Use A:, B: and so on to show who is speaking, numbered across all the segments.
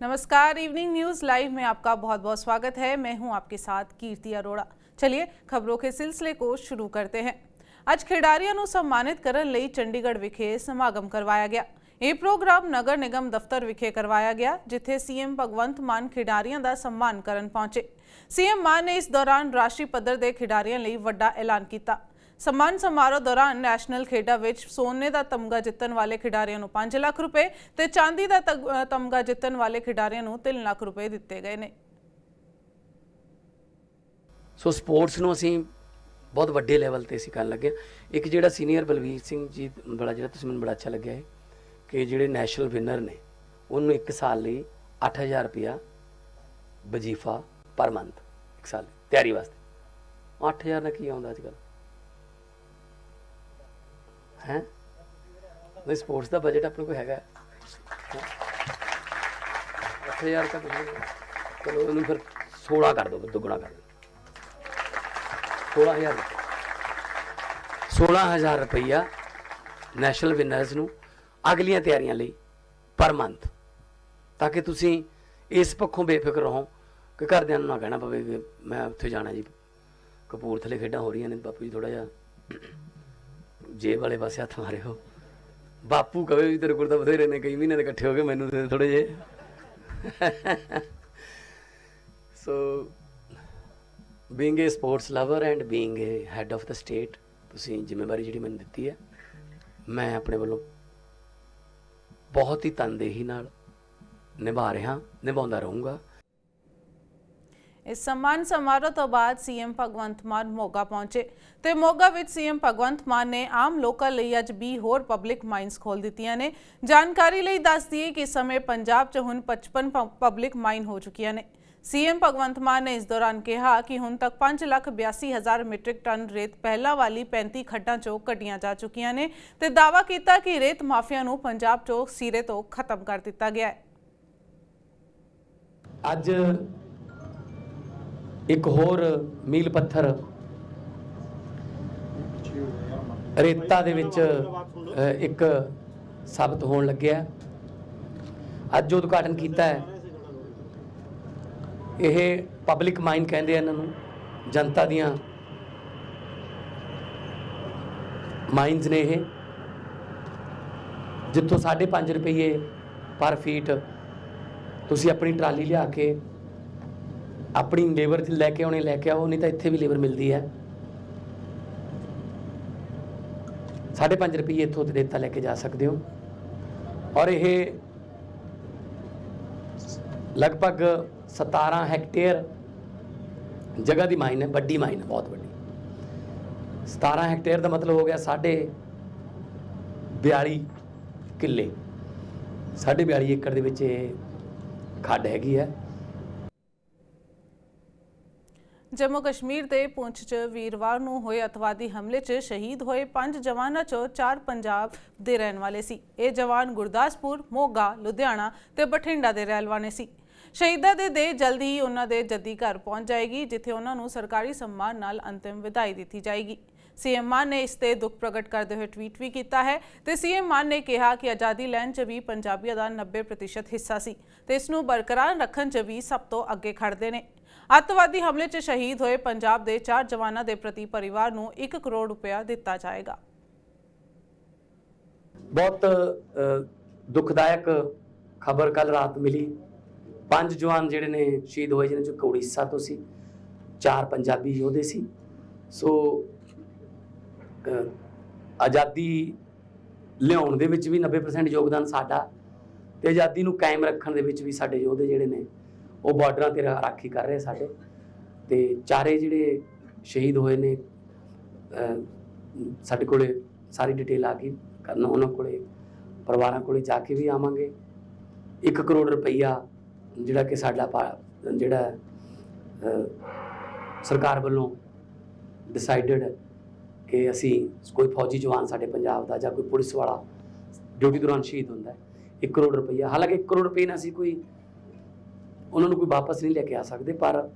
A: नमस्कार, evening news live में आपका बहुत बहुत स्वागत है। मैं हूं आपके साथ कीर्ति अरोड़ा। चलिए खबरों के सिलसिले को शुरू करते हैं। ਅੱਜ ਖਿਡਾਰੀਆਂ ਨੂੰ सम्मानित ਕਰਨ ਲਈ ਚੰਡੀਗੜ੍ਹ ਵਿਖੇ ਸਮਾਗਮ ਕਰਵਾਇਆ ਗਿਆ। ਇਹ ਪ੍ਰੋਗਰਾਮ ਨਗਰ ਨਿਗਮ ਦਫ਼ਤਰ ਵਿਖੇ ਕਰਵਾਇਆ ਗਿਆ, ਜਿੱਥੇ ਸੀਐਮ ਭਗਵੰਤ ਮਾਨ ਖਿਡਾਰੀਆਂ ਦਾ सम्मान ਕਰਨ पहुंचे। सीएम मान ने इस दौरान राष्ट्रीय पद्धर के खिडारियों लिए वड्डा ऐलान किया। सम्मान समारोह दौरान नैशनल खेडा विच सोने का तमगा जितने वाले खिडारियों को 5 लाख रुपए ते चांदी का तमगा जितने वाले खिडारियों को 3 लाख रुपए दिते गए ने।
B: सो स्पोर्ट्स नूं असीं बहुत वड्डे लैवल ते असीं करन लगे। एक जिहड़ा सीनियर बलवीर सिंह जी बड़ा जिहड़ा तुसीं मैनूं बड़ा अच्छा लग्या है कि जिहड़े नैशनल विनर ने उन्होंने 1 साल लई 8000 रुपया वजीफा पर मंथ 1 साल तैयारी वास्ते। 8000 का की आउंदा अजकल है? स्पोर्ट्स का बजट अपने को हैगा 8000 का चलो उन्होंने फिर 16 कर दो, दुगुना कर दो। 16,000 रुपया नैशनल विनर्स नूं अगलियां तैयारियां लई पर मंथ, ताकि तुसीं इस पक्षों बेफिक्र रहो कि घरदियां नूं ना कहना पवे कि मैं उत्थे जाना जी, कपूरथले खेडां हो रही ने, बापू जी थोड़ा जिहा जेब वाले पासे हथ मारे हो। बापू कहे भी तेरे को बथेरे ने, कई महीने इकट्ठे हो गए, मैनू थोड़े जे so being a sports lover and being a head of the state, तुसीं जिम्मेवारी जिहड़ी मैनूं दित्ती है, मैं अपने वालों बहुत ही तनदेही नाल निभा रहा, निभाउंदा रहूँगा।
A: इस सम्मान समारोह तो बाद सीएम भगवंत मान मोगा पहुंचे तो मोगा विच सीएम भगवंत मान ने आम लोगों लिए अज 20 होर पब्लिक माइनस खोल दित्तियां ने। जानकारी लिए दस दिए कि इस समय पंजाब च हुण 55 पब्लिक माइन हो चुकियां ने। सीएम भगवंत मान ने इस दौरान कहा कि हुण तक 5,82,000 मीट्रिक टन रेत पहला वाली 35 खड्डां चों कड्डियां जा चुकियां ने ते दावा किया कि रेत माफिया नूं पंजाब चों सिरे तो खत्म कर दिता गया है।
B: अज एक होर मील पत्थर रेता दे विच एक साबित होने लग्या। अज जो उद्घाटन किया है, यह पब्लिक माइन कहते हैं इन्हों, जनता दियां माइनस ने यह, जितों 5.5 रुपये पर फीट तुसी अपनी ट्राली लिया के अपनी लेबर लैके आने लैके आओ, नहीं तो इत्थे भी लेबर मिलती है। 5.5 रुपये इतों रेता लैके जा सकते हो। और यह लगभग 17 हैक्टेयर जगह की माइन है, बड़ी माइन है, बहुत बड़ी। 17 हैक्टेयर का मतलब हो गया 42.5 किले, 42.5 एकड़ के विच खड्ड हैगी है।
A: जम्मू कश्मीर के पुंछ च वीरवार नूं होए अतवादी हमले च शहीद होए 5 जवानां चों 4 पंजाब दे रहण वाले सी। ये जवान गुरदासपुर, मोगा, लुधियाना ते बठिंडा दे रहण वाले सी। शहीदां दे देह जल्द ही उन्हां दे जद्दी घर पहुंच जाएगी, जिथे उन्हां नूं सरकारी सम्मान नाल अंतिम विदाई दी जाएगी। सीएम मान ने इस ते दुख प्रगट करते हुए ट्वीट भी किया है ते सीएम मान ने कहा कि आज़ादी लैण च भी पंजाबियों का 90% हिस्सा सी ते इस नूं बरकरार रखण च भी सब तो अगे खड़दे ने। अतवादी हमले च शहीद होए पंजाब के 4 जवानों के प्रति परिवार नूं 1 करोड़ रुपया दिता जाएगा।
B: बहुत दुखदायक खबर कल रात मिली। 5 जवान जिहड़े ने शहीद होए, जिन्हां चों उड़ीसा तो सी, 4 पंजाबी योधे सी। सो आज़ादी लियाउण दे विच भी 90% योगदान साडा ते आज़ादी नूं कायम रखण दे विच भी साडे योधे जिहड़े ने वो बॉर्डर ते राखी कर रहे साडे। ते चारे जिहड़े शहीद होए ने साडे कोले सारी डिटेल आ गई, करना उन्हां कोले परिवारां कोले जाके भी आवांगे। 1 करोड़ रुपया जिहड़ा कि साडा जिहड़ा सरकार वालों डिसाइडेड कि असी कोई फौजी जवान साडे पंजाब दा जां कोई पुलिस वाला ड्यूटी दौरान शहीद हुंदा है, 1 करोड़ रुपया। हालांकि 1 करोड़ रुपये असी कोई उन्होंने कोई वापस नहीं लेके आ सकते, पर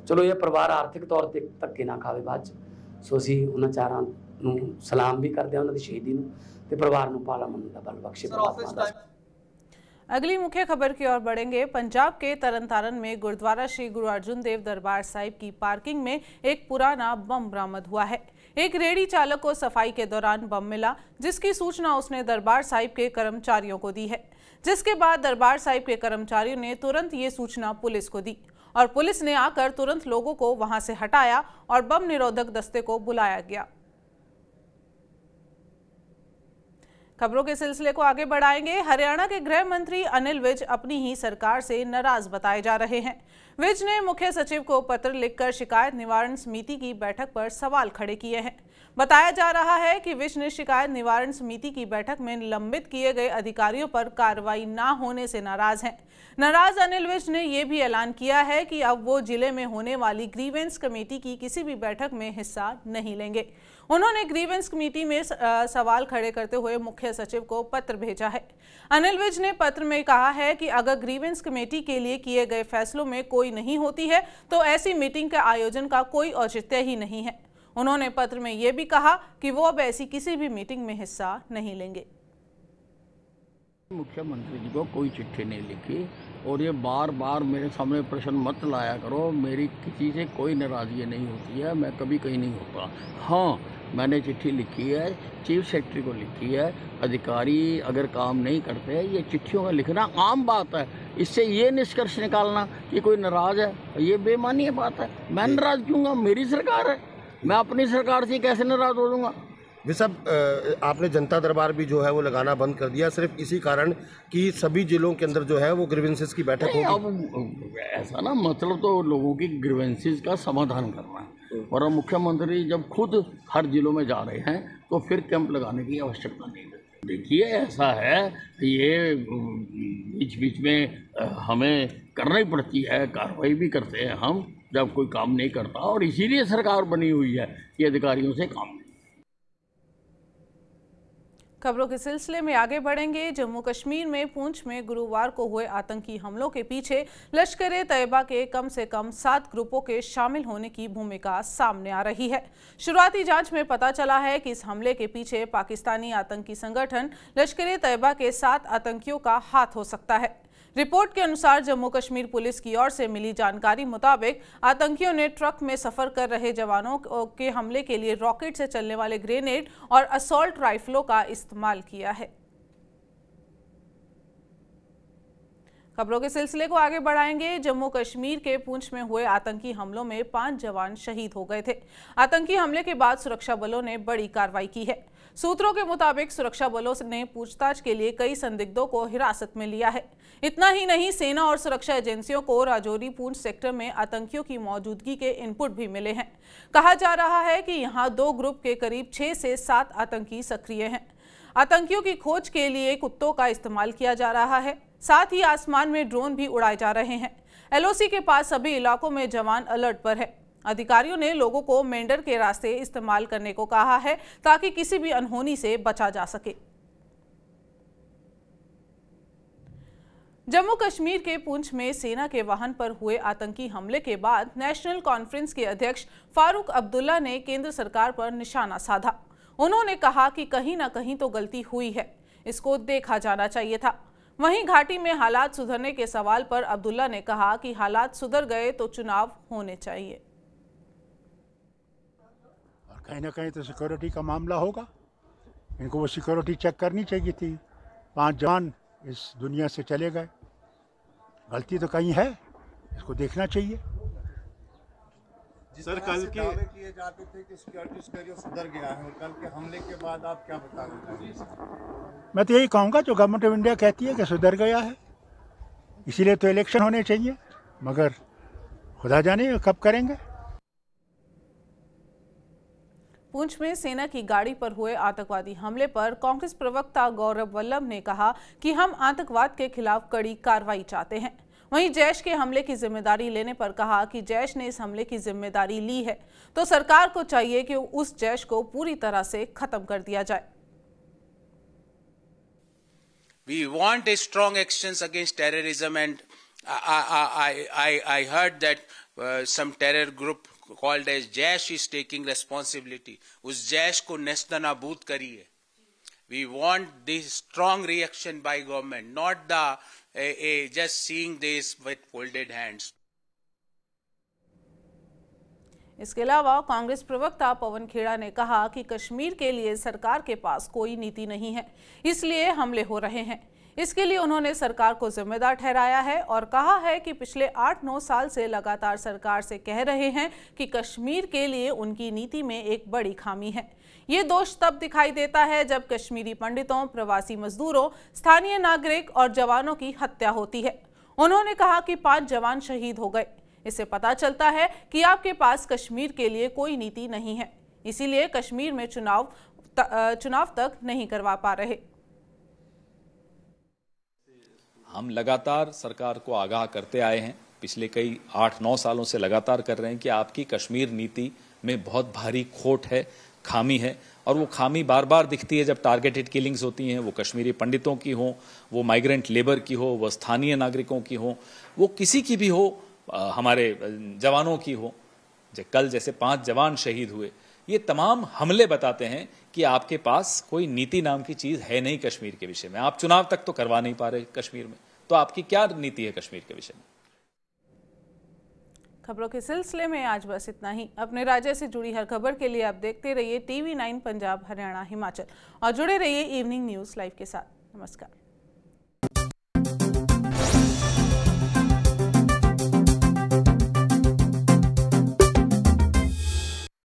B: चलो ये परिवार आर्थिक तौर पर धक्के ना खावे बाद। सो असी उन्होंने 4 सलाम भी करते हैं, उन्होंने शहीदी ते परिवार पाला मन का बल बख्शे।
A: अगली मुख्य खबर की ओर बढ़ेंगे। पंजाब के तरनतारन में गुरुद्वारा श्री गुरु अर्जुन देव दरबार साहिब की पार्किंग में एक पुराना बम बरामद हुआ है। एक रेहड़ी चालक को सफाई के दौरान बम मिला, जिसकी सूचना उसने दरबार साहिब के कर्मचारियों को दी है, जिसके बाद दरबार साहिब के कर्मचारियों ने तुरंत ये सूचना पुलिस को दी और पुलिस ने आकर तुरंत लोगों को वहां से हटाया और बम निरोधक दस्ते को बुलाया गया। खबरों के सिलसिले को आगे बढ़ाएंगे। हरियाणा के गृह मंत्री अनिल विज अपनी ही सरकार से नाराज बताए जा रहे हैं। विज ने मुख्य सचिव को पत्र लिखकर शिकायत निवारण समिति की बैठक पर सवाल खड़े किए हैं। बताया जा रहा है कि विज ने शिकायत निवारण समिति की बैठक में निलंबित किए गए अधिकारियों पर कार्रवाई न होने से नाराज हैं। नाराज अनिल विज ने यह भी ऐलान किया है कि अब वो जिले में होने वाली ग्रीवेंस कमेटी की किसी भी बैठक में हिस्सा नहीं लेंगे। उन्होंने ग्रीवेंस कमेटी में सवाल खड़े करते हुए मुख्य सचिव को पत्र भेजा है। अनिल विज ने पत्र में कहा है कि अगर ग्रीवेंस कमेटी के लिए किए गए फैसलों में कोई नहीं होती है तो ऐसी मीटिंग के आयोजन का कोई औचित्य ही नहीं है। उन्होंने पत्र में यह भी कहा कि वो अब ऐसी किसी भी मीटिंग में हिस्सा नहीं लेंगे।
C: मुख्यमंत्री जी को कोई चिट्ठी नहीं लिखी और ये बार बार मेरे सामने प्रश्न मत लाया करो। मेरी किसी से कोई नाराजगी नहीं होती है, मैं कभी कहीं नहीं होता। हाँ, मैंने चिट्ठी लिखी है, चीफ सेक्रेटरी को लिखी है। अधिकारी अगर काम नहीं करते, ये चिट्ठियों का लिखना आम बात है। इससे ये निष्कर्ष निकालना कि कोई नाराज है, ये बेमानी बात है। मैं नाराज क्यों हूँ? मेरी सरकार है, मैं अपनी सरकार से कैसे नाराज हो जाऊँगा?
D: ये सब आपने जनता दरबार भी जो है वो लगाना बंद कर दिया सिर्फ इसी कारण कि सभी जिलों के अंदर जो है वो ग्रीवेंसेस की बैठक होगी।
C: अब ऐसा ना, मतलब तो लोगों की ग्रीवेंसेस का समाधान करना है। और अब मुख्यमंत्री जब खुद हर जिलों में जा रहे हैं तो फिर कैंप लगाने की आवश्यकता नहीं है। देखिए, ऐसा है, ये बीच बीच में हमें करना ही पड़ती है, कार्रवाई भी करते हैं हम जब कोई काम नहीं करता, और इसीलिए सरकार बनी हुई है कि अधिकारियों से काम।
A: खबरों के सिलसिले में आगे बढ़ेंगे। जम्मू कश्मीर में पुंछ में गुरुवार को हुए आतंकी हमलों के पीछे लश्कर-ए-तैयबा के कम से कम 7 ग्रुपों के शामिल होने की भूमिका सामने आ रही है। शुरुआती जांच में पता चला है कि इस हमले के पीछे पाकिस्तानी आतंकी संगठन लश्कर-ए-तैयबा के 7 आतंकियों का हाथ हो सकता है। रिपोर्ट के अनुसार जम्मू कश्मीर पुलिस की ओर से मिली जानकारी मुताबिक आतंकियों ने ट्रक में सफर कर रहे जवानों के हमले के लिए रॉकेट से चलने वाले ग्रेनेड और असॉल्ट राइफलों का इस्तेमाल किया है। खबरों के सिलसिले को आगे बढ़ाएंगे। जम्मू कश्मीर के पुंछ में हुए आतंकी हमलों में 5 जवान शहीद हो गए थे। आतंकी हमले के बाद सुरक्षा बलों ने बड़ी कार्रवाई की है। सूत्रों के मुताबिक सुरक्षा बलों ने पूछताछ के लिए कई संदिग्धों को हिरासत में लिया है। इतना ही नहीं, सेना और सुरक्षा एजेंसियों को राजौरी पुंछ सेक्टर में आतंकियों की मौजूदगी के इनपुट भी मिले हैं। कहा जा रहा है कि यहां 2 ग्रुप के करीब 6 से 7 आतंकी सक्रिय हैं। आतंकियों की खोज के लिए कुत्तों का इस्तेमाल किया जा रहा है। साथ ही आसमान में ड्रोन भी उड़ाए जा रहे हैं। एलओसी के पास सभी इलाकों में जवान अलर्ट पर है। अधिकारियों ने लोगों को मेंढर के रास्ते इस्तेमाल करने को कहा है ताकि किसी भी अनहोनी से बचा जा सके। जम्मू कश्मीर के पुंछ में सेना के वाहन पर हुए आतंकी हमले के बाद नेशनल कॉन्फ्रेंस के अध्यक्ष फारूक अब्दुल्ला ने केंद्र सरकार पर निशाना साधा। उन्होंने कहा कि कहीं ना कहीं तो गलती हुई है, इसको देखा जाना चाहिए था। वहीं घाटी में हालात सुधरने के सवाल पर अब्दुल्ला ने कहा कि हालात सुधर गए तो चुनाव होने चाहिए।
E: और कहीं ना कहीं तो सिक्योरिटी का मामला होगा, इनको वो सिक्योरिटी चेक करनी चाहिए थी। 5 जवान इस दुनिया से चले गए, गलती तो कहीं है, इसको देखना चाहिए।
F: सर, कल के दावे किए जाते थे कि सिक्योरिटी सुधर गया है, और कल के हमले के बाद आप क्या बताना?
E: मैं तो यही कहूँगा, जो गवर्नमेंट ऑफ इंडिया कहती है कि सुधर गया है, इसीलिए तो इलेक्शन होने चाहिए, मगर खुदा जाने कब करेंगे।
A: पुंछ में सेना की गाड़ी पर हुए आतंकवादी हमले पर कांग्रेस प्रवक्ता गौरव वल्लभ ने कहा कि हम आतंकवाद के खिलाफ कड़ी कार्रवाई चाहते हैं। वहीं जैश के हमले की जिम्मेदारी लेने पर कहा कि जैश ने इस हमले की जिम्मेदारी ली है तो सरकार को चाहिए कि उस जैश को पूरी तरह से खत्म कर दिया जाए।
G: We want a strong actions against terrorism, and I heard that some terror group called as Jaish is taking responsibility. उस जैश को नेस्तनाबूद करिए। We want this strong reaction by government, not the just seeing this with folded hands.
A: इसके अलावा कांग्रेस प्रवक्ता पवन खेड़ा ने कहा कि कश्मीर के लिए सरकार के पास कोई नीति नहीं है, इसलिए हमले हो रहे हैं। इसके लिए उन्होंने सरकार को जिम्मेदार ठहराया है और कहा है कि पिछले 8-9 साल से लगातार सरकार से कह रहे हैं कि कश्मीर के लिए उनकी नीति में एक बड़ी खामी है। ये दोष तब दिखाई देता है जब कश्मीरी पंडितों, प्रवासी मजदूरों, स्थानीय नागरिक और जवानों की हत्या होती है। उन्होंने कहा कि 5 जवान शहीद हो गए। इससे पता चलता है कि आपके पास कश्मीर के लिए कोई नीति नहीं है, इसीलिए कश्मीर में चुनाव तक नहीं करवा पा रहे।
H: हम लगातार सरकार को आगाह करते आए हैं, पिछले कई 8-9 सालों से लगातार कर रहे हैं कि आपकी कश्मीर नीति में बहुत भारी खोट है, खामी है, और वो खामी बार बार दिखती है जब टारगेटेड किलिंग्स होती हैं, वो कश्मीरी पंडितों की हो, वो माइग्रेंट लेबर की हो, वो स्थानीय नागरिकों की हो, वो किसी की भी हो, हमारे जवानों की हो। कल जैसे 5 जवान शहीद हुए, ये तमाम हमले बताते हैं कि आपके पास कोई नीति नाम की चीज है नहीं कश्मीर के विषय में। आप चुनाव तक तो करवा नहीं पा रहे कश्मीर में, तो आपकी क्या नीति है कश्मीर के विषय में?
A: खबरों के सिलसिले में आज बस इतना ही। अपने राज्य से जुड़ी हर खबर के लिए आप देखते रहिए TV9 पंजाब, हरियाणा, हिमाचल और जुड़े रहिए इवनिंग न्यूज लाइव के साथ। नमस्कार।